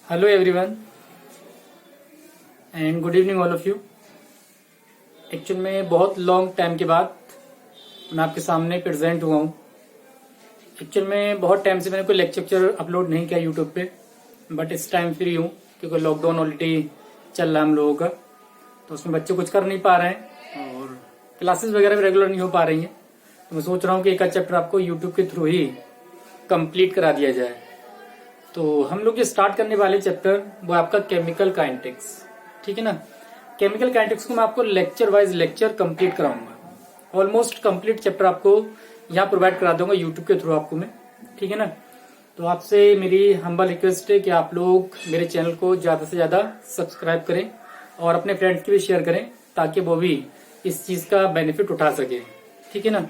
Hello everyone and good evening all of you. Actual में बहुत long time के बाद मैं आपके सामने प्रेजेंट हुआ हूँ। एक्चुअल में बहुत टाइम से मैंने कोई लेक्चर अपलोड नहीं किया यूट्यूब पे, बट इस टाइम फ्री हूँ क्योंकि लॉकडाउन ऑलरेडी चल रहा है हम लोगों का, तो उसमें बच्चे कुछ कर नहीं पा रहे हैं और क्लासेस वगैरह भी रेगुलर नहीं हो पा रही हैं। तो मैं सोच रहा हूँ कि एक चैप्टर आपको यूट्यूब के थ्रू ही कंप्लीट करा दिया जाए। तो हम लोग जो स्टार्ट करने वाले चैप्टर वो आपका केमिकल काइनेटिक्स, ठीक है ना। केमिकल काइनेटिक्स को मैं आपको लेक्चर वाइज लेक्चर कंप्लीट कराऊंगा। ऑलमोस्ट कंप्लीट चैप्टर आपको यहाँ प्रोवाइड करा दूंगा यूट्यूब के थ्रू आपको मैं, ठीक है ना। तो आपसे मेरी हम्बल रिक्वेस्ट है कि आप लोग मेरे चैनल को ज्यादा से ज्यादा सब्सक्राइब करें और अपने फ्रेंड्स के भी शेयर करें ताकि वो भी इस चीज का बेनिफिट उठा सके, ठीक है ना।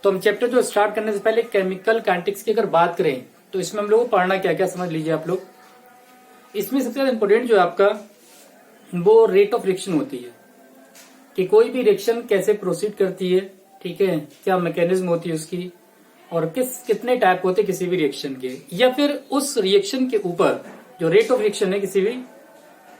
तो हम चैप्टर जो स्टार्ट करने से पहले केमिकल काइनेटिक्स की अगर बात करें तो इसमें हम लोग को पढ़ना क्या क्या समझ लीजिए आप लोग। इसमें सबसे ज्यादा इंपॉर्टेंट जो है आपका वो रेट ऑफ रिएक्शन होती है कि कोई भी रिएक्शन कैसे प्रोसीड करती है, ठीक है, क्या मैकेनिज्म होती है उसकी और कितने टाइप होते हैं किसी भी रिएक्शन के, या फिर उस रिएक्शन के ऊपर जो रेट ऑफ रिएक्शन है किसी भी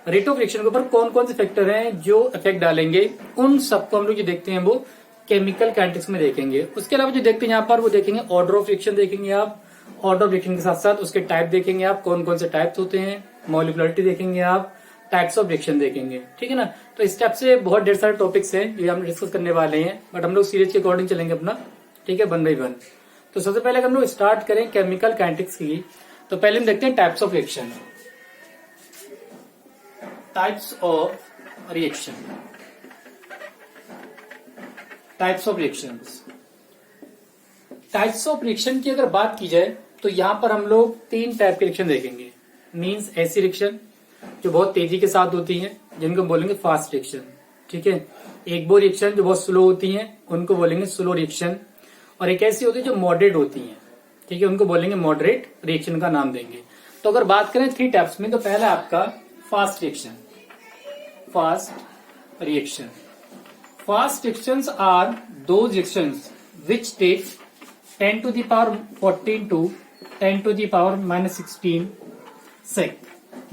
रेट ऑफ रिएक्शन के ऊपर कौन कौन से फैक्टर हैं जो इफेक्ट डालेंगे, उन सबको हम लोग जो देखते हैं वो केमिकल काइनेटिक्स में देखेंगे। उसके अलावा जो देखते हैं यहाँ पर वो देखेंगे ऑर्डर ऑफ रिएक्शन देखेंगे आप, ऑर्डर ऑफ रिएक्शन के साथ साथ उसके टाइप देखेंगे आप, कौन कौन से टाइप्स होते हैं, मॉलिक्युलरिटी देखेंगे आप, टाइप्स ऑफ रिएक्शन देखेंगे, ठीक है ना। तो इस टाइप से बहुत ढेर सारे टॉपिक्स हैं जो हम डिस्कस करने वाले हैं, बट हम लोग सीरीज के अकॉर्डिंग चलेंगे अपना, ठीक है, वन बाई वन। तो सबसे पहले हम लोग स्टार्ट करें केमिकल काइनेटिक्स की, तो पहले हम देखते हैं types of reaction. Types of reaction, types of reactions. Types of reaction की अगर बात की जाए तो यहां पर हम लोग तीन टाइप के रिएक्शन देखेंगे। मींस ऐसी रिएक्शन जो बहुत तेजी के साथ होती हैं जिनको बोलेंगे फास्ट रिएक्शन, ठीक है। एक वो रिएक्शन जो बहुत स्लो होती हैं उनको बोलेंगे स्लो रिएक्शन, और एक ऐसी होती है जो मॉडरेट होती हैं, ठीक है, उनको बोलेंगे मॉडरेट रिएक्शन का नाम देंगे। तो अगर बात करें थ्री टाइप्स में, तो पहला आपका fast reaction. Fast reaction, fast reactions are those reactions which take 10 to the power 14 to 10 to the power -16 सेक।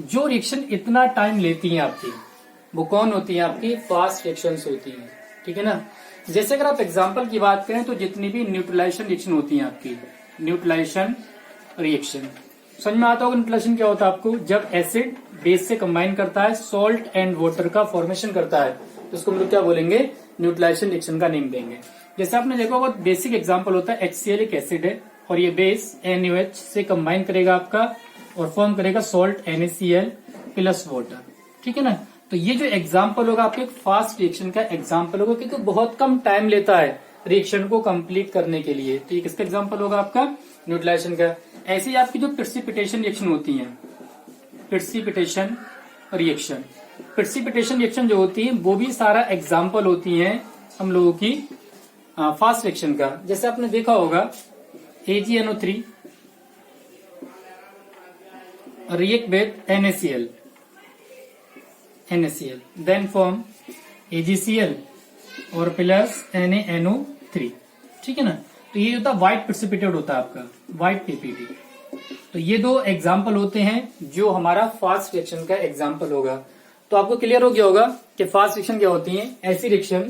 जो रिएक्शन इतना टाइम लेती हैं आपकी वो कौन होती है? आपकी फास्ट रिएक्शंस होती हैं, ठीक है ना। जैसे अगर आप एग्जांपल की बात करें तो जितनी भी न्यूट्रलाइजेशन रिएक्शन होती है आपकी, न्यूट्रलाइजेशन रिएक्शन समझ में आता होगा। न्यूट्रलाइजेशन क्या होता है आपको? जब एसिड बेस से कंबाइन करता है, सॉल्ट एंड वाटर का फॉर्मेशन करता है, तो उसको हम लोग क्या बोलेंगे? न्यूट्रलाइजेशन रिएक्शन का नेम देंगे। जैसे आपने देखा होगा बेसिक एग्जांपल होता है HCl एक एसिड है और ये बेस NaOH से कंबाइन करेगा आपका और फॉर्म करेगा सॉल्ट NaCl प्लस वाटर, ठीक है ना। तो ये जो एग्जांपल होगा आपके फास्ट रिएक्शन का एग्जांपल होगा क्योंकि बहुत कम टाइम लेता है रिएक्शन को कंप्लीट करने के लिए, तो ये किसका एग्जांपल होगा? आपका न्यूट्रलाइजेशन का। ऐसे ही आपकी जो प्रेसिपिटेशन रिएक्शन होती है, प्रेसिपिटेशन रिएक्शन, प्रेसिपिटेशन रिएक्शन जो होती है वो भी सारा एग्जाम्पल होती है हम लोगों की फास्ट रिएक्शन का। जैसे आपने देखा होगा AgNO3 react with NaCl then form AgCl और प्लस NaNO3, ठीक है ना। तो ये होता है व्हाइट प्रेसिपिटेट होता है आपका, व्हाइट PPT। तो ये दो एग्जाम्पल होते हैं जो हमारा फास्ट रिएक्शन का एग्जाम्पल होगा। तो आपको क्लियर हो गया होगा कि फास्ट रिएक्शन क्या होती है? ऐसी रिएक्शन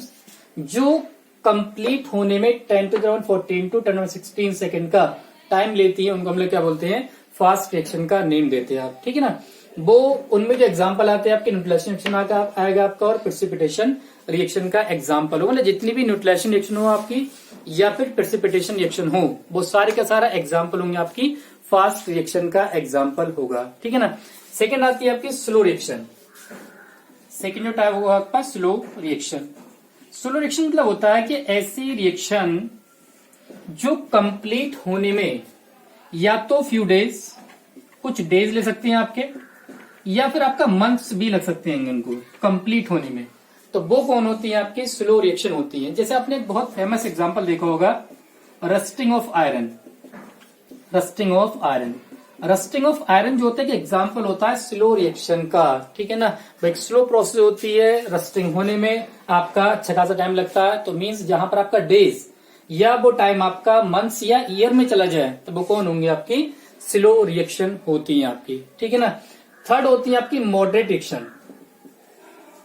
जो कंप्लीट होने में 10 to the power 14 to 10 to the power 16 second का टाइम लेती है, उनको हम लोग क्या बोलते हैं? फास्ट रिएक्शन का नेम देते हैं आप, ठीक है ना। वो उनमें जो एग्जांपल आते हैं आपके न्यूट्रलाइजेशन रिएक्शन आएगा आपका और प्रेसिपिटेशन रिएक्शन का एग्जांपल होगा। मतलब जितनी भी न्यूट्रलाइजेशन रिएक्शन हो आपकी या फिर प्रेसिपिटेशन रिएक्शन हो वो सारे का सारा एग्जाम्पल होंगे आपकी फास्ट रिएक्शन का एग्जाम्पल होगा, ठीक है ना। सेकेंड आती है आपकी स्लो रिएक्शन। सेकेंड जो टाइप होगा आपका स्लो रिएक्शन। स्लो रिएक्शन मतलब होता है कि ऐसी रिएक्शन जो कंप्लीट होने में या तो फ्यू डेज, कुछ डेज ले सकते हैं आपके, या फिर आपका मंथ्स भी लग सकते हैं इनको कंप्लीट होने में। तो वो कौन होती है? आपकी स्लो रिएक्शन होती है। जैसे आपने एक बहुत फेमस एग्जांपल देखा होगा rusting of iron. Rusting of iron, rusting of iron जो होता है कि एग्जाम्पल होता है स्लो रिएक्शन का, ठीक है ना। तो एक स्लो प्रोसेस होती है, रस्टिंग होने में आपका अच्छा खासा टाइम लगता है। तो मीन्स जहां पर आपका डेज या वो टाइम आपका मंथ्स या ईयर में चला जाए तो वो कौन होंगे? आपकी स्लो रिएक्शन होती है आपकी, ठीक है ना। थर्ड होती है आपकी moderate reaction.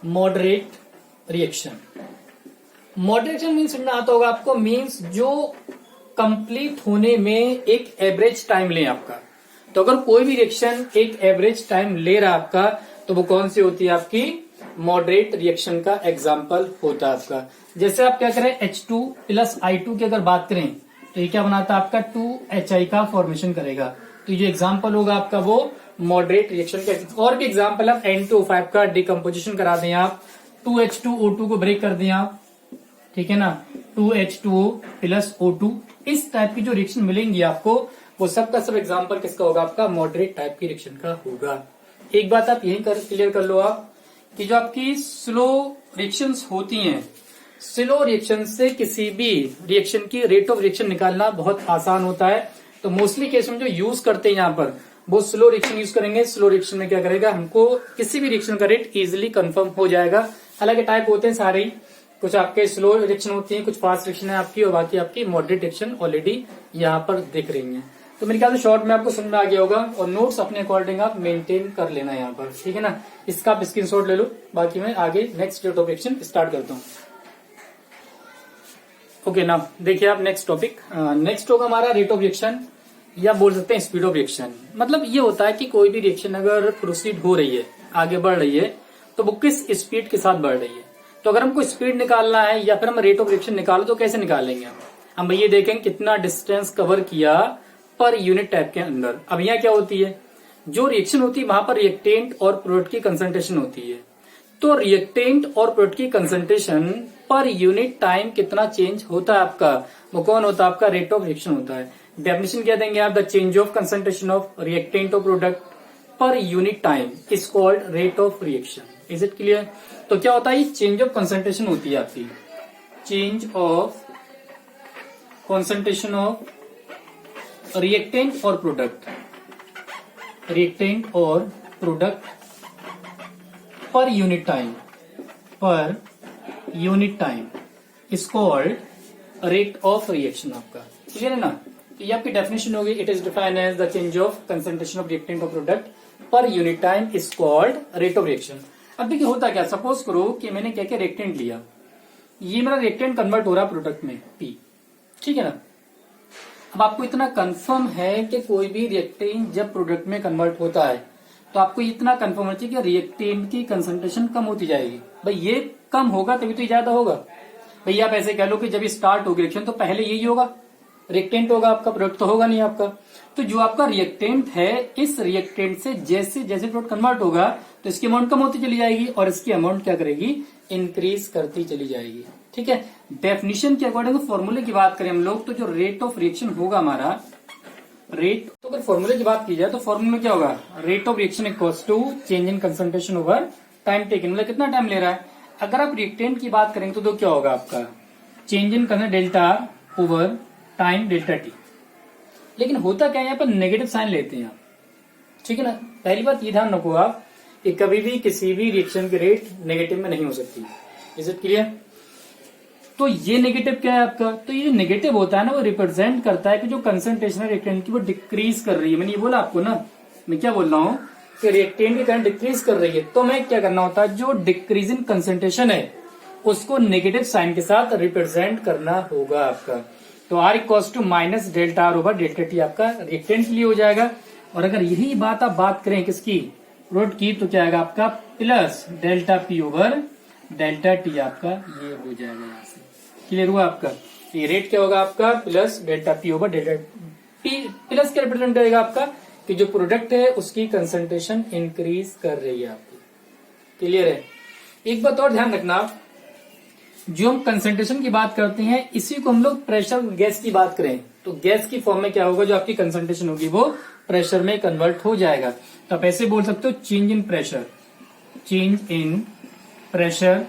Moderate reaction, moderate reaction means समझना आता होगा आपको, मीन्स जो कंप्लीट होने में एक एवरेज टाइम ले आपका। तो अगर कोई भी रिएक्शन एक एवरेज टाइम ले रहा है आपका, तो वो कौन सी होती है आपकी मॉडरेट रिएक्शन का एग्जाम्पल होता है आपका। जैसे आप क्या करें, H2 प्लस I2 की अगर बात करें तो ये क्या बनाता है आपका 2HI का फॉर्मेशन करेगा। तो ये एग्जाम्पल होगा आपका वो मॉडरेट रिएक्शन का। और भी एग्जाम्पल आप N2O5 का डिकम्पोजिशन करा दें आप, 2H2O2 को ब्रेक कर दें आप, ठीक है ना, 2H2O प्लस O2, इस टाइप की जो रिएक्शन मिलेंगी आपको वो सब का सब एग्जाम्पल किसका होगा आपका मॉडरेट टाइप की रिएक्शन का होगा। एक बात आप यही क्लियर कर लो आप कि जो आपकी स्लो रिएक्शंस होती हैं, स्लो रिएक्शन से किसी भी रिएक्शन की रेट ऑफ रिएक्शन निकालना बहुत आसान होता है। तो मोस्टली केस में जो यूज करते हैं यहाँ पर वो स्लो रिएक्शन यूज करेंगे। स्लो रिएक्शन में क्या करेगा, हमको किसी भी रिएक्शन का रेट इजिली कंफर्म हो जाएगा। हालांकि टाइप होते हैं सारे ही, कुछ आपके स्लो रिएक्शन होती है, कुछ फास्ट रिएक्शन है आपकी, और बाकी आपकी मॉडरेट रिएक्शन ऑलरेडी यहाँ पर दिख रही है। तो मेरे ख्याल से शॉर्ट में आपको समझ में आ गया होगा, और नोट्स अपने अकॉर्डिंग आप मेंटेन कर लेना यहाँ पर, ठीक है ना। इसका आप स्क्रीनशॉट ले लो, बाकी मैं आगे next rate of reaction start करता हूँ। ओके ना, देखिए आप नेक्स्ट टॉपिक, नेक्स्ट होगा हमारा रेट ऑफ रिएक्शन, या बोल सकते हैं स्पीड ऑफ रिएक्शन। मतलब ये होता है कि कोई भी रिएक्शन अगर प्रोसीड हो रही है, आगे बढ़ रही है, तो वो किस स्पीड के साथ बढ़ रही है। तो अगर हमको स्पीड निकालना है या फिर हम रेट ऑफ रिएक्शन निकालो तो कैसे निकालेंगे हम ये देखें कितना डिस्टेंस कवर किया पर यूनिट टाइप के अंदर। अब यहाँ क्या होती है, जो रिएक्शन होती है वहां पर रिएक्टेंट और प्रोडक्ट की कंसंट्रेशन होती है। तो रिएक्टेंट और प्रोडक्ट की कंसंट्रेशन पर यूनिट टाइम कितना चेंज होता है आपका, वो कौन होता है आपका रेट ऑफ रिएक्शन होता है। डेफिनेशन क्या देंगे आप, the change of concentration of reactant और product per unit time is called rate of reaction. Is it clear. तो क्या होता है, चेंज ऑफ कंसंट्रेशन होती है आपकी, change of concentration of reactant और प्रोडक्ट, रिएक्टेंट और product per unit time is called rate of reaction आपका। क्लियर है ना। तो ये आपकी डेफिनेशन होगी, it is defined as the change of concentration of reactant और product per unit time is called rate of reaction. अब देखिए होता क्या, सपोज करो कि मैंने क्या क्या रिएक्टेंट लिया, ये मेरा रिएक्टेंट कन्वर्ट हो रहा है प्रोडक्ट में P, ठीक है ना। अब आपको इतना कंफर्म है कि कोई भी रिएक्टेंट जब प्रोडक्ट में कन्वर्ट होता है तो आपको इतना कंफर्म होना चाहिए कि रिएक्टेंट की कंसंट्रेशन कम होती जाएगी। भाई ये कम होगा तभी तो ये ज्यादा होगा। भाई आप ऐसे कह लो कि जब स्टार्ट होगी रिएक्शन तो पहले यही होगा, रिएक्टेंट होगा आपका, प्रोडक्ट तो होगा नहीं आपका। तो जो आपका रिएक्टेंट है, इस रिएक्टेंट से जैसे जैसे प्रोडक्ट कन्वर्ट होगा तो इसकी अमाउंट कम होती चली जाएगी और इसकी अमाउंट क्या करेगी, इंक्रीज करती चली जाएगी। ठीक है, डेफिनेशन के अकॉर्डिंग फॉर्मूले की बात करें हम लोग, तो जो रेट ऑफ रिएक्शन होगा हमारा रेट, तो अगर फॉर्मूले की बात की जाए तो फॉर्मूले में क्या होगा, rate of reaction equals to change in concentration over time taken, मतलब कितना टाइम ले रहा है। अगर आप रिएक्टेंट की बात करेंगे तो क्या होगा आपका, change in delta over time delta T. लेकिन होता क्या है, यहाँ पर नेगेटिव साइन लेते हैं आप, ठीक है ना। पहली बात ये ध्यान रखो आप कि कभी भी किसी भी रिएक्शन की रेट नेगेटिव में नहीं हो सकती। Is it clear. तो ये नेगेटिव क्या है आपका, तो ये नेगेटिव होता है ना, वो रिप्रेजेंट करता है कि जो कंसंट्रेशन है रिएक्टेंट की वो डिक्रीज कर रही है। मैंने ये बोला आपको ना, मैं क्या बोल रहा हूँ कि रिएक्टेंट की करंट डिक्रीज कर रही है, तो मैं क्या करना होता है, जो डिक्रीज इन कंसंट्रेशन है उसको नेगेटिव साइन के साथ रिप्रेजेंट करना होगा आपका। तो R equals to minus delta R over delta T आपका रिएक्टेंट के लिए हो जाएगा। और अगर यही बात आप बात करें किसकी, प्रोडक्ट की, तो क्या आएगा आपका plus delta P over delta T आपका ये हो जाएगा। यहाँ से क्लियर हुआ आपका, ये रेट क्या होगा आपका plus delta P over delta T. Plus क्या रिप्रेजेंट करेगा आपका कि जो प्रोडक्ट है उसकी कंसंट्रेशन इंक्रीज कर रही है आपकी। क्लियर है। एक बात और ध्यान रखना, जो हम कंसंट्रेशन की बात करते हैं इसी को हम लोग प्रेशर गैस की बात करें तो गैस की फॉर्म में क्या होगा, जो आपकी कंसंट्रेशन होगी वो प्रेशर में कन्वर्ट हो जाएगा। तो आप ऐसे बोल सकते हो change in pressure, change in pressure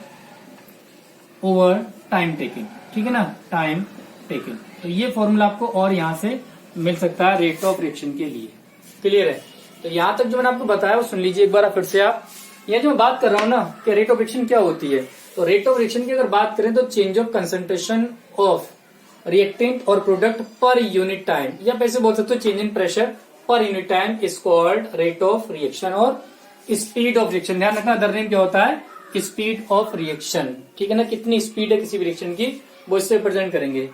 over time taking, ठीक है ना, टाइम टेकिंग। तो ये फॉर्मूला आपको और यहां से मिल सकता है रेट ऑफ रिएक्शन के लिए। क्लियर है। तो यहां तक जो मैंने आपको बताया वो सुन लीजिए एक बार फिर से आप। यहाँ जो मैं बात कर रहा हूं ना कि रेट ऑफ रिएक्शन क्या होती है, तो रेट ऑफ रिएक्शन की अगर बात करें तो change of concentration of reactant और प्रोडक्ट पर यूनिट टाइम, या पैसे बोल सकते हो चेंज इन प्रेशर पर unit time is called rate of reaction. और स्पीड ऑफ रिएक्शन, ध्यान रखना अदर नेम क्या होता है, स्पीड ऑफ रिएक्शन, ठीक है ना, कितनी स्पीड है किसी भी रिएक्शन की वो इससे रिप्रेजेंट करेंगे।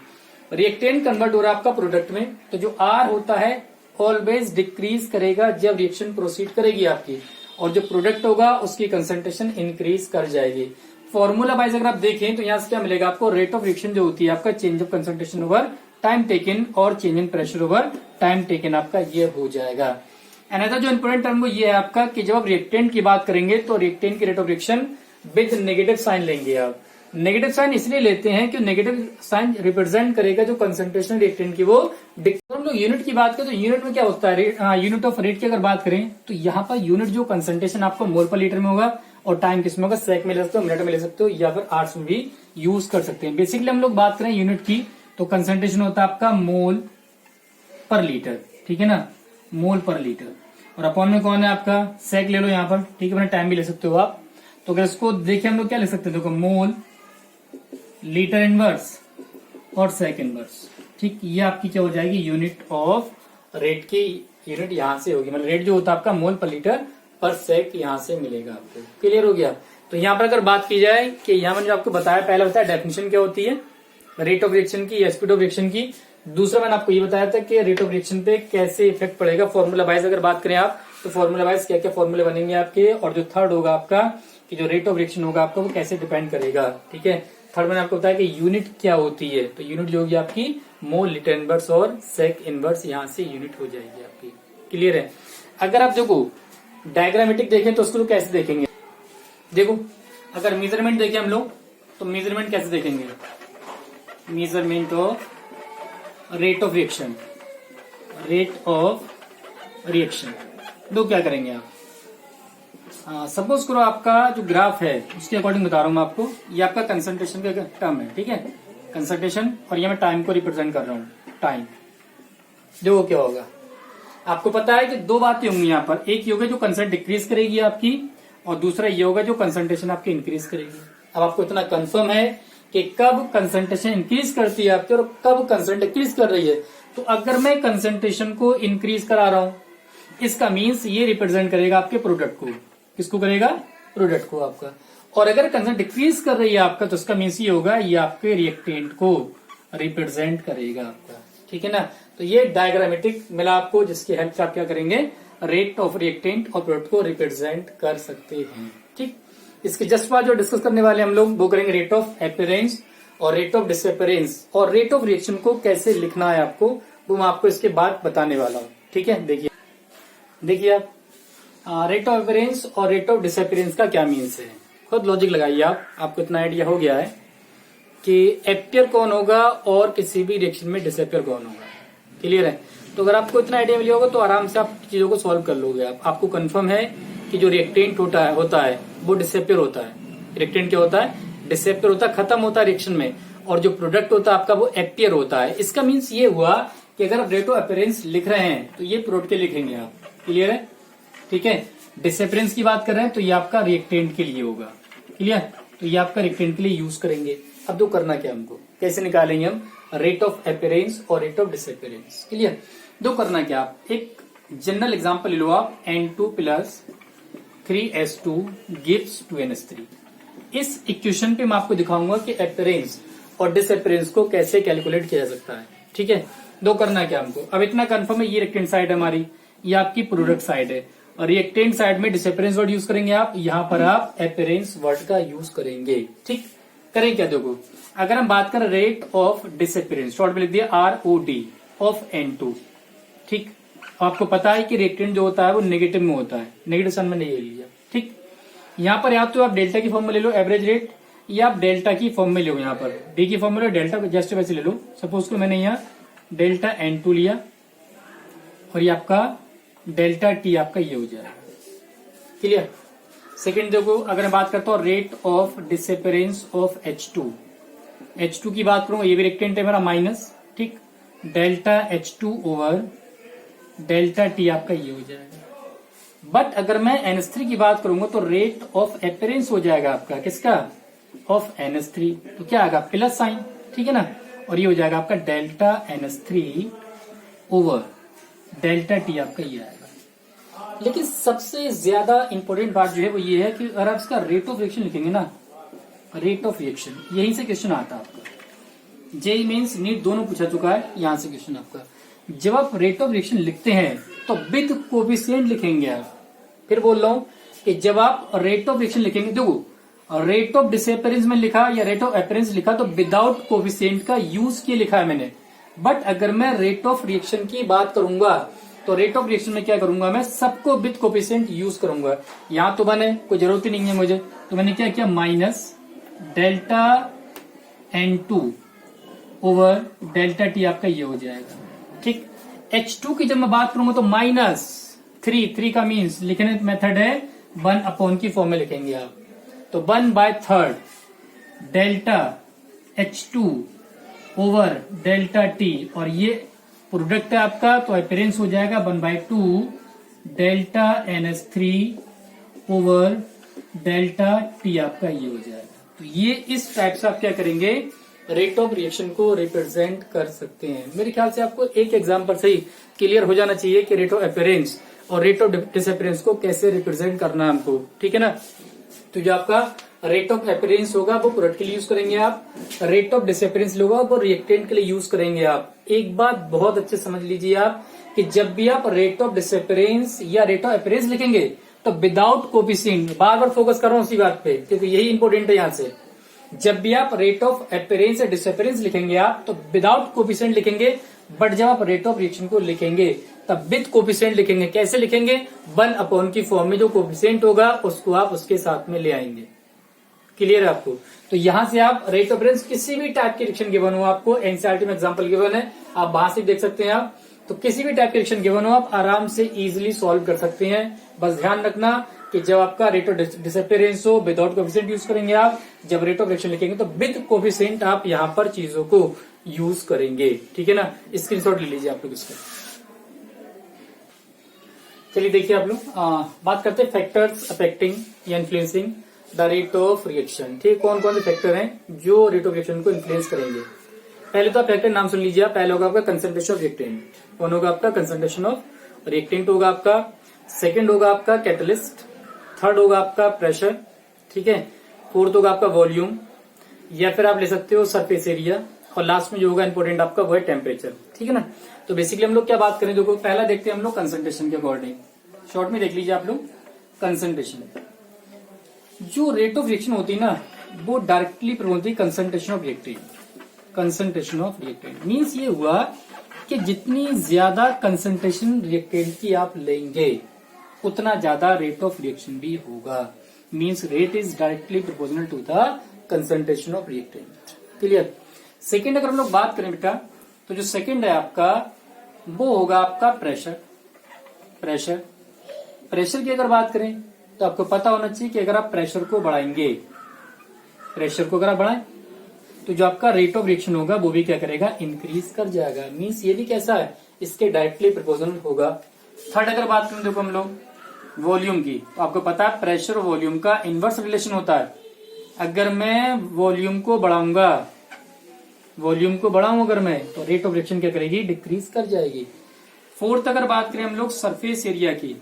रिएक्टेंट कन्वर्ट हो रहा है आपका प्रोडक्ट में, तो जो आर होता है ऑलवेज डिक्रीज करेगा जब रिएक्शन प्रोसीड करेगी आपकी, और जो प्रोडक्ट होगा उसकी कंसंट्रेशन इंक्रीज कर जाएगी। फॉर्मूला वाइज अगर आप देखें तो यहाँ से क्या मिलेगा आपको, रेट ऑफ रिएक्शन जो होती है आपका change of concentration over time taken और change in pressure over time taken आपका ये हो जाएगा। अनदर जो इंपोर्टेंट टर्म वो ये है आपका कि जब आप रिएक्टेंट की बात करेंगे तो रिएक्टेंट की rate of reaction with negative sign लेंगे आप। नेगेटिव साइन इसलिए लेते हैं कि नेगेटिव साइन रिप्रेजेंट करेगा जो कंसंट्रेशन रिएक्टेंट की वो। हम लोग यूनिट की बात करें तो यूनिट में क्या होता है, यूनिट ऑफ रेट की अगर बात करें तो यहाँ पर यूनिट जो कंसंट्रेशन आपको मोल पर लीटर में होगा और टाइम किसमें होगा, सेक में ले सकते हो, मिनट में ले सकते हो या फिर आवर्स में भी यूज कर सकते हैं। बेसिकली हम लोग बात करें यूनिट की तो कंसंट्रेशन होता है आपका मोल पर लीटर, ठीक है ना, मोल पर लीटर, और अपॉन में कौन है आपका, सेक ले लो यहाँ पर, ठीक है, टाइम भी ले सकते हो आप। तो अगर इसको देखिए हम लोग क्या लिख सकते हैं, देखो मोल लीटर इनवर्स और सेक इनवर्स, ठीक, ये आपकी क्या हो जाएगी, यूनिट ऑफ रेट की यूनिट यहां से होगी, मतलब रेट जो होता है आपका मोल पर लीटर पर सेक यहां से मिलेगा आपको। क्लियर हो गया। तो यहाँ पर अगर बात की जाए कि यहाँ मैंने आपको बताया, पहला बताया डेफिनेशन क्या होती है रेट ऑफ रिएक्शन की या स्पीड ऑफ रिएक्शन की, दूसरा मैंने आपको ये बताया था कि रेट ऑफ रिएक्शन पे कैसे इफेक्ट पड़ेगा। फॉर्मूला वाइज अगर बात करें आप तो फॉर्मूला वाइज क्या क्या फॉर्मूले बनेंगे आपके, और जो थर्ड होगा आपका कि जो रेट ऑफ रिएक्शन होगा आपका वो कैसे डिपेंड करेगा, ठीक है। थर्ड मैंने आपको बताया कि यूनिट क्या होती है, तो यूनिट जो होगी आपकी मोल लीटर इनवर्स और सेक इनवर्स यहां से यूनिट हो जाएगी आपकी। क्लियर है। अगर आप देखो डायग्रामेटिक देखें तो उसको कैसे देखेंगे, देखो अगर मेजरमेंट देखें हम लोग तो मेजरमेंट कैसे देखेंगे, measurement of rate of reaction, rate of reaction दो क्या करेंगे आप, सपोज करो आपका जो ग्राफ है उसके अकॉर्डिंग बता रहा हूं मैं आपको, ये आपका कंसंट्रेशन का टर्म है, ठीक है, कंसंट्रेशन, और ये मैं टाइम को रिप्रेजेंट कर रहा हूं, टाइम। देखो क्या होगा, आपको पता है कि दो बातें होंगी यहाँ पर, एक ये होगा जो कंसंट्रेशन डिक्रीज करेगी आपकी, और दूसरा ये होगा जो कंसंट्रेशन आपकी इंक्रीज करेगी। अब आपको इतना कंफर्म है कि कब कंसंट्रेशन इंक्रीज करती है आपकी और कब कंसंट्रेशन डिक्रीज कर रही है। तो अगर मैं कंसंट्रेशन को इंक्रीज करा रहा हूं इसका मीन्स ये रिप्रेजेंट करेगा आपके प्रोडक्ट को, किसको करेगा, प्रोडक्ट को आपका। और अगर कंसंट्रेशन डिक्रीज कर रही है आपका तो उसका मीन्स ये होगा ये आपके रिएक्टेंट को रिप्रेजेंट करेगा आपका, ठीक है ना। तो ये डायग्रामेटिक मिला आपको जिसकी हेल्प से आप क्या करेंगे, रेट ऑफ रिएक्टेंट और प्रोडक्ट को रिप्रेजेंट कर सकते हैं, ठीक। इसके जस्ट बाद जो डिस्कस करने वाले हम लोग वो करेंगे रेट ऑफ अपीयरेंस और रेट ऑफ डिसअपीयरेंस, और रेट ऑफ रिएक्शन को कैसे लिखना है आपको वो मैं आपको इसके बाद बताने वाला हूँ, ठीक है। देखिए आप रेट ऑफ अपीयरेंस और रेट ऑफ डिसअपीयरेंस का क्या मीन्स है, खुद लॉजिक लगाइए आप, आपको इतना आइडिया हो गया है कि अपीयर कौन होगा और किसी भी रिएक्शन में डिसअपीयर कौन होगा। क्लियर है। तो अगर आपको इतना आइडिया मिल होगा तो आराम से आप चीजों को सॉल्व कर लोगे। आपको कंफर्म है कि जो रिएक्टेंट होता है वो डिसअपीयर होता है। रिएक्टेंट क्या होता है, डिसअपीयर होता है, खत्म होता है रिएक्शन में, और जो प्रोडक्ट होता है आपका वो अपीयर होता है। इसका मीन्स ये हुआ कि अगर आप रेट ऑफ अपीयरेंस लिख रहे हैं तो ये प्रोडक्ट के लिखेंगे आप। क्लियर है, ठीक है। डिसअपीयरेंस की बात कर रहे हैं तो ये आपका रिएक्टेंट के लिए होगा। क्लियर, तो ये आपका रिएक्टेंट के लिए यूज करेंगे। अब तो करना क्या, हमको कैसे निकालेंगे हम रेट ऑफ अपीयरेंस और रेट ऑफ डिसअपीयरेंस। क्लियर, दो करना क्या, आप एक जनरल एग्जांपल ले लो आप, N2 plus 3S2 gives 2NH3। इस इक्वेशन पे मैं आपको दिखाऊंगा कि अपीयरेंस और डिसअपीयरेंस को कैसे कैलकुलेट किया जा सकता है। ठीक है, दो करना क्या हमको, अब इतना कंफर्म है ये रिएक्टेंट साइड है हमारी, ये आपकी प्रोडक्ट साइड है, और रिएक्टेंट साइड में डिसअपीयरेंस वर्ड यूज करेंगे आप, यहाँ पर आप अपीयरेंस वर्ड का यूज करेंगे। ठीक, करें क्या, देखो अगर हम बात करें रेट ऑफ डिसअपीयरेंस, शॉर्ट में लिख दिया ROD ऑफ N2। ठीक, आपको पता है कि रिएक्टेंट जो होता है वो नेगेटिव में होता है, नेगेटिव साइन में नहीं ले लिया। ठीक, यहाँ पर या तो आप डेल्टा की फॉर्म में ले लो एवरेज रेट, या आप डेल्टा की फॉर्म में लो, यहाँ पर डी की फॉर्म में लो, डेल्टा जस्ट वैसे ले लो। सपोज को मैंने यहाँ डेल्टा N2 लिया और ये आपका डेल्टा T आपका ये हो जाएगा। क्लियर, सेकेंड देखो अगर मैं बात करता हूँ rate of disappearance of H2 की बात करूंगा, ये भी रिएक्टेंट है मेरा माइनस। ठीक, delta H2 over delta T आपका ये हो जाएगा। बट अगर मैं NH3 की बात करूंगा तो रेट ऑफ अपीयरेंस हो जाएगा आपका किसका, ऑफ NH3, तो क्या आएगा प्लस साइन। ठीक है ना, और ये हो जाएगा आपका delta NH3 over delta T आपका ये आएगा। लेकिन सबसे ज्यादा इंपॉर्टेंट बात जो है वो ये है कि अगर आप इसका रेट ऑफ रिएक्शन लिखेंगे ना, रेट ऑफ रिएक्शन, यहीं से क्वेश्चन आता है आपका। जेई मीन्स नीट दोनों पूछा चुका है, यहां से क्वेश्चन आपका। जब आप रेट ऑफ रिएक्शन लिखते हैं तो विद कोफिशिएंट लिखेंगे आप। फिर बोल रहा हूं कि जब आप रेट ऑफ रिएक्शन लिखेंगे, देखो रेट ऑफ डिसअपियरेंस में लिखा या रेट ऑफ अपीयरेंस लिखा तो विदाउट कोफिशिएंट का यूज किए लिखा है मैंने। बट अगर मैं रेट ऑफ रिएक्शन की बात करूंगा तो रेट ऑफ रिएक्शन में क्या करूंगा, मैं सबको विद कोफिशिएंट यूज करूंगा। यहां तो बने कोई जरूरत ही नहीं है मुझे, तो मैंने क्या किया, minus delta N2 over delta T आपका ये हो जाएगा। ठीक, H2 की जब मैं बात करूंगा तो माइनस 3 का मीन्स लिखने मेथड है 1 की फॉर्म में लिखेंगे आप, तो 1/3 delta H2 over delta T, और ये प्रोडक्ट है आपका तो अपीयरेंस हो जाएगा 1/2 delta NH3 over delta T आपका ये हो जाएगा। तो ये इस टाइप से आप क्या करेंगे, रेट ऑफ रिएक्शन को रिप्रेजेंट कर सकते हैं। मेरे ख्याल से आपको एक एग्जांपल से ही क्लियर हो जाना चाहिए कि रेट ऑफ अपीयरेंस और रेट ऑफ डिसअपियरेंस को कैसे रिप्रेजेंट करना है हमको, ठीक है ना। तो जो आपका रेट ऑफ अपीयरेंस होगा वो प्रोडक्ट के लिए यूज करेंगे आप, रेट ऑफ डिसअपियरेंस होगा वो रिएक्टेंट के लिए यूज करेंगे आप। एक बात बहुत अच्छे समझ लीजिए आप कि जब भी आप रेट ऑफ डिसअपियरेंस या रेट ऑफ अपीयरेंस लिखेंगे तो विदाउट कोफिशिएंट, बार बार फोकस कर रहा हूं उसी बात पे क्योंकि यही इंपॉर्टेंट है यहाँ से। जब भी आप रेट ऑफ अपीयरेंस या डिसअपियरेंस लिखेंगे आप तो विदाउट कोफिशिएंट लिखेंगे, बट जब आप रेट ऑफ रिएक्शन को लिखेंगे तब विद कोफिशिएंट लिखेंगे। कैसे लिखेंगे, 1 की फॉर्म में जो कोफिशिएंट होगा उसको आप उसके साथ में ले आएंगे। क्लियर है आपको। तो यहां से आप रेट ऑफ अपीयरेंस किसी भी टाइप की रिएक्शन गिवन हो, आपको एनसीईआरटी में एग्जांपल गिवन है, आप वहां से देख सकते हैं आप, तो किसी भी टाइप की रिएक्शन गिवन हो आप आराम से इजीली सॉल्व कर सकते हैं। बस ध्यान रखना कि जब आपका रेट ऑफ डिसअपियरेंस हो विदाउट कोफिशिएंट यूज करेंगे आप, जब रेट ऑफ रिएक्शन लिखेंगे तो विद कोफिशिएंट आप यहां पर चीजों को यूज करेंगे, ठीक है ना। स्क्रीनशॉट ले लीजिए आप लोग इसका। चलिए देखिए आप लोग बात करते हैं फैक्टर्स अफेक्टिंग या influencing the rate of reaction. ठीक, कौन कौन से फैक्टर हैं जो रेट ऑफ रिएक्शन को इन्फ्लुएंस करेंगे। पहले तो आप फैक्टर नाम सुन लीजिए। पहले होगा आपका कंसंट्रेशन ऑफ रिएक्टेंट, कौन होगा आपका, कंसंट्रेशन ऑफ रिएक्टेंट होगा आपका। सेकंड होगा आपका कैटलिस्ट, थर्ड होगा आपका प्रेशर, ठीक है, फोर्थ होगा आपका वॉल्यूम, या फिर आप ले सकते हो सरफेस एरिया, और लास्ट में जो होगा इंपॉर्टेंट आपका वो है टेम्परेचर, ठीक है ना। तो बेसिकली हम लोग क्या बात करें, देखो पहला देखते हैं हम लोग कंसंट्रेशन के अकॉर्डिंग। शॉर्ट में देख लीजिए आप लोग, कंसंट्रेशन, जो रेट ऑफ रिएक्शन होती है ना वो डायरेक्टली प्रभावित होती है concentration of reactant. Concentration of reactant means ये हुआ कि जितनी ज्यादा कंसंट्रेशन रिएक्टेंट की आप लेंगे उतना ज्यादा रेट ऑफ रिएक्शन भी होगा। Means rate is directly proportional to the concentration of reactant. Clear. Second अगर हम लोग बात करें बेटा, तो जो सेकेंड है आपका वो होगा आपका प्रेशर। प्रेशर प्रेशर की अगर बात करें तो आपको पता होना चाहिए कि अगर आप प्रेशर को बढ़ाएंगे, प्रेशर को अगर आप बढ़ाएं तो जो आपका रेट ऑफ रिएक्शन होगा वो भी क्या करेगा, इंक्रीज कर जाएगा। मीन्स ये भी कैसा है, इसके डायरेक्टली प्रोपोर्शनल होगा। थर्ड अगर बात करें देखो हम लोग वॉल्यूम की, तो आपको पता है प्रेशर और वॉल्यूम का इनवर्स रिलेशन होता है। अगर मैं वॉल्यूम को बढ़ाऊंगा, वॉल्यूम को बढ़ाऊं अगर मैं, तो रेट ऑफ रिएक्शन क्या करेगी, डिक्रीज कर जाएगी। फोर्थ अगर बात करें हम लोग सरफेस एरिया की,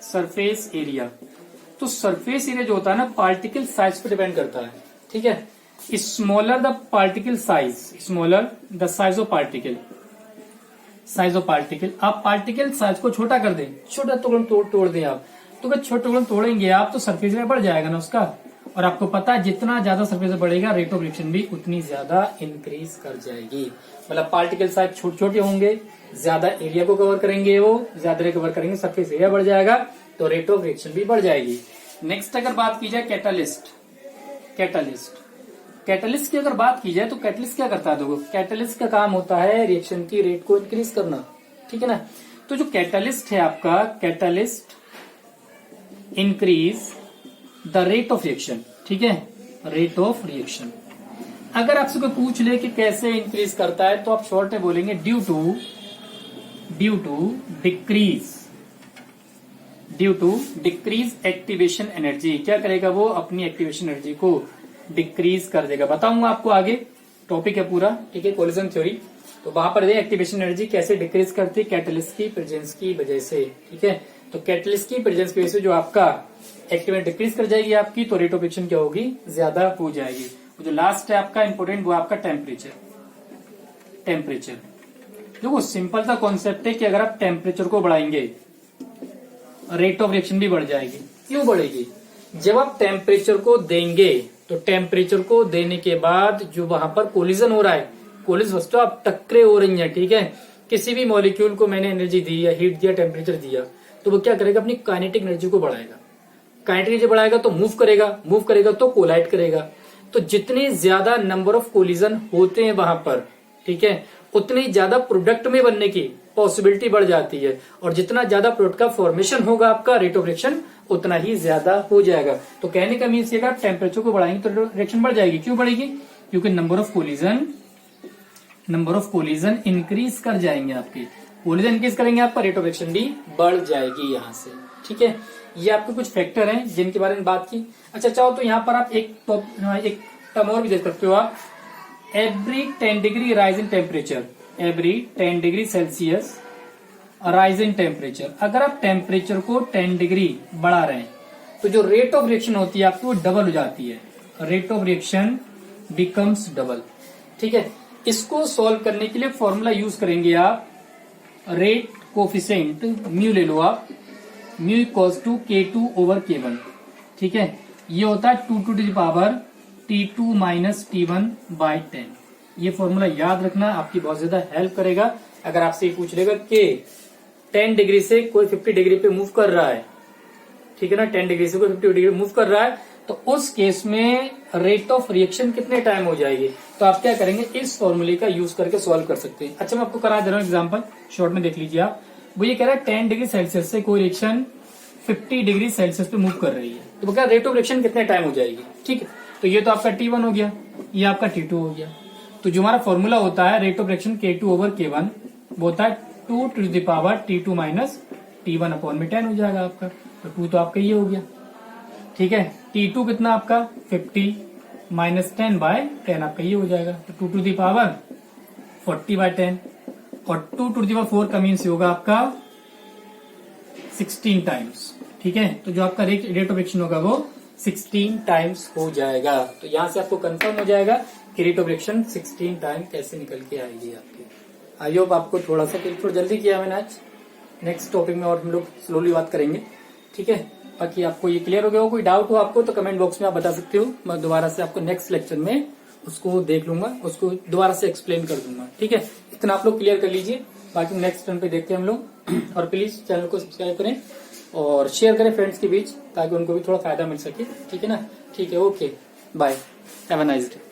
सरफेस एरिया, तो सरफेस एरिया जो होता है ना पार्टिकल साइज पर डिपेंड करता है, ठीक है। Smaller the particle size, smaller the size of particle, size of particle, आप पार्टिकल साइज को छोटा कर दें, छोटा टुकड़ा तोड़ दें आप, तो अगर छोटे टुकड़ा तोड़ेंगे आप तो सरफेस एरिया बढ़ जाएगा ना उसका। और आपको पता है जितना ज्यादा सरफेस बढ़ेगा रेट ऑफ रिएक्शन भी उतनी ज्यादा इंक्रीज कर जाएगी। मतलब पार्टिकल साइज छोटे छोटे होंगे, ज्यादा एरिया को कवर करेंगे, वो ज्यादा एरिया कवर करेंगे, सरफेस एरिया बढ़ जाएगा तो रेट ऑफ रिएक्शन भी बढ़ जाएगी। नेक्स्ट अगर बात की जाए कैटालिस्ट, कैटालिस्ट, कैटालिस्ट की अगर बात की जाए तो कैटालिस्ट क्या करता है, देखो कैटालिस्ट का काम होता है रिएक्शन की रेट को इंक्रीज करना, ठीक है ना। तो जो कैटालिस्ट है आपका, catalyst increase the rate of reaction, ठीक है, रेट ऑफ रिएक्शन। अगर आपसे कोई पूछ ले कि कैसे इंक्रीज करता है तो आप शॉर्ट में बोलेंगे due to decrease, due to decrease activation energy. क्या करेगा वो, अपनी एक्टिवेशन एनर्जी को डिक्रीज कर देगा। बताऊंगा आपको आगे, टॉपिक है पूरा, ठीक है, कोलिजन थ्योरी, तो वहां पर एक्टिवेशन एनर्जी कैसे डिक्रीज करती है कैटलिस्ट की प्रेजेंस की वजह से, ठीक है। तो कैटलिस्ट की प्रेजेंस की वजह से जो आपका एक्टिविटी डिक्रीज कर जाएगी आपकी, तो रेट ऑफ रिएक्शन क्या होगी, ज्यादा हो जाएगी। जो लास्ट है आपका इंपोर्टेंट वो आपका टेम्परेचर। टेम्परेचर देखो सिंपल सा कॉन्सेप्ट है कि अगर आप टेम्परेचर को बढ़ाएंगे रेट ऑफ रिएक्शन भी बढ़ जाएगी। क्यों बढ़ेगी? जब आप टेम्परेचर को देंगे तो टेम्परेचर को देने के बाद जो वहां पर कोलिजन हो रहा है, कोलिज वस्तु आप टक्करे हो रही है, ठीक है, किसी भी मॉलिक्यूल को मैंने एनर्जी दी या हीट दिया, टेम्परेचर दिया, तो वो क्या करेगा, अपनी काइनेटिक एनर्जी को बढ़ाएगा। काइनेटिक एनर्जी बढ़ाएगा तो मूव करेगा तो कोलाइड करेगा। तो जितने ज्यादा नंबर ऑफ कोलिजन होते हैं वहां पर, ठीक है, उतनी ज्यादा प्रोडक्ट में बनने की पॉसिबिलिटी बढ़ जाती है, और जितना ज्यादा प्रोडक्ट का फॉर्मेशन होगा आपका, रेट ऑफ रिएक्शन उतना ही ज्यादा हो जाएगा। तो कहने का मीन्स ये, आप टेम्परेचर को बढ़ाएंगे तो रिएक्शन बढ़ जाएगी। क्यों बढ़ेगी? क्योंकि नंबर ऑफ कोलिजन इंक्रीज कर जाएंगे आपके, कोलिजन इंक्रीज करेंगे आपका, रेट ऑफ रिएक्शन भी बढ़ जाएगी यहाँ से, ठीक है। ये आपके कुछ फैक्टर हैं जिनके बारे में बात की। अच्छा चाहो तो यहाँ पर आप एक टर्म और भी देख सकते हो आप, every 10 degree rise in temperature, every 10 degree Celsius rise in temperature. अगर आप टेम्परेचर को 10 डिग्री बढ़ा रहे हैं तो जो रेट ऑफ रिएक्शन होती है आपकी वो डबल हो जाती है, rate of reaction becomes double, ठीक है। इसको सॉल्व करने के लिए फॉर्मूला यूज करेंगे आप, रेट कोफिशिएंट म्यू ले लो आप, mu equals to K2 over K1, ठीक है। ये होता है 2 to the power T2 minus T1 by 10। ये फॉर्मूला याद रखना, आपकी बहुत ज्यादा हेल्प करेगा। अगर आपसे पूछ लेगा कि 10 डिग्री से कोई 50 डिग्री पे मूव कर रहा है, ठीक है ना, 10 डिग्री से कोई 50 डिग्री मूव कर रहा है, तो उस केस में रेट ऑफ रिएक्शन कितने टाइम हो जाएगी, तो आप क्या करेंगे, इस फॉर्मूले का यूज करके सॉल्व कर सकते हैं। अच्छा मैं आपको करा दे रहा हूँ एग्जांपल, शॉर्ट में देख लीजिए आप। वो ये कह रहा है 10 डिग्री सेल्सियस से कोई रिएक्शन 50 डिग्री सेल्सियस पे मूव कर रही है, तो वो क्या रेट ऑफ रिएक्शन कितने टाइम हो जाएगी, ठीक है। तो ये तो आपका T1 हो गया, ये आपका T2 हो गया। तो जो हमारा फॉर्मूला होता है rate of reaction K2 over K1, वो होता है 2 to the power T2 minus T1 upon में 10 हो जाएगा आपका। तो 2 तो आपका ये हो गया, ठीक है। T2 कितना आपका 50 माइनस 10 बाय 10 आपका ये हो जाएगा, तो 2 to the power 40 बाय 10, और 2 to the power 4 का मीन्स होगा आपका 16 टाइम्स, ठीक है। तो जो आपका रेट ऑफ रिएक्शन होगा वो 16 टाइम्स हो जाएगा। तो यहां से आपको कंफर्म हो जाएगा कि रेट ऑफ रिएक्शन 16 टाइम कैसे निकल के आएगी आपकी। आई होप आपको थोड़ा सा थोड़ा जल्दी किया मैंने आज। नेक्स्ट टॉपिक में और हम लोग स्लोली बात करेंगे, ठीक है। बाकी आपको ये क्लियर हो गया हो, कोई डाउट हो आपको तो कमेंट बॉक्स में आप बता सकते हो, मैं दोबारा से आपको नेक्स्ट लेक्चर में उसको देख लूंगा, उसको दोबारा से एक्सप्लेन कर दूंगा, ठीक है। इतना आप लोग क्लियर कर लीजिए, बाकी नेक्स्ट टर्न पे देखते हैं हम लोग। और प्लीज चैनल को सब्सक्राइब करें और शेयर करें फ्रेंड्स के बीच, ताकि उनको भी थोड़ा फायदा मिल सके, ठीक है ना। ठीक है, okay, bye, have a nice day.